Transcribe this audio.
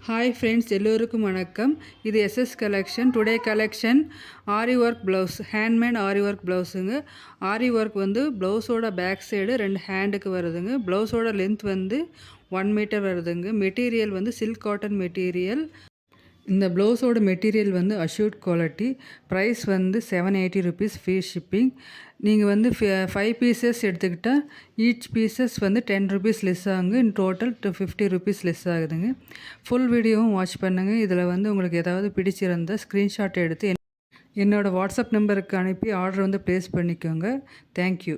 Hi friends, எல்லோருக்கும் வணக்கம். இது எஸ்எஸ் கலெக்ஷன். டுடே கலெக்ஷன் ஆரி ஒர்க் ப்ளவுஸ், ஹேண்ட்மேட் ஆரி ஒர்க் ப்ளவுஸுங்க. ஆரி work வந்து ப்ளவுஸோட பேக் சைடு 2 ஹேண்டுக்கு வருதுங்க. ப்ளவுஸோட லென்த் வந்து 1 மீட்டர் வருதுங்க. மெட்டீரியல் வந்து சில்க் காட்டன் மெட்டீரியல். இந்த ப்ளவுஸோட மெட்டீரியல் வந்து அஷ்யூட் குவாலிட்டி. ப்ரைஸ் வந்து 780 ருபீஸ், ஃப்ரீ ஷிப்பிங். நீங்கள் வந்து 5 பீசஸ் எடுத்துக்கிட்டால் ஈச் பீசஸ் வந்து 10 ருபீஸ் லெஸ் ஆகுங்க. இன் டோட்டல் 50 ருபீஸ் லெஸ் ஆகுதுங்க. ஃபுல் வீடியோவும் வாட்ச் பண்ணுங்கள். இதில் வந்து உங்களுக்கு ஏதாவது பிடிச்சிருந்தால் ஸ்க்ரீன்ஷாட் எடுத்து என்னோடய வாட்ஸ்அப் நம்பருக்கு அனுப்பி ஆர்டர் வந்து ப்ளேஸ் பண்ணிக்கோங்க. தேங்க்யூ.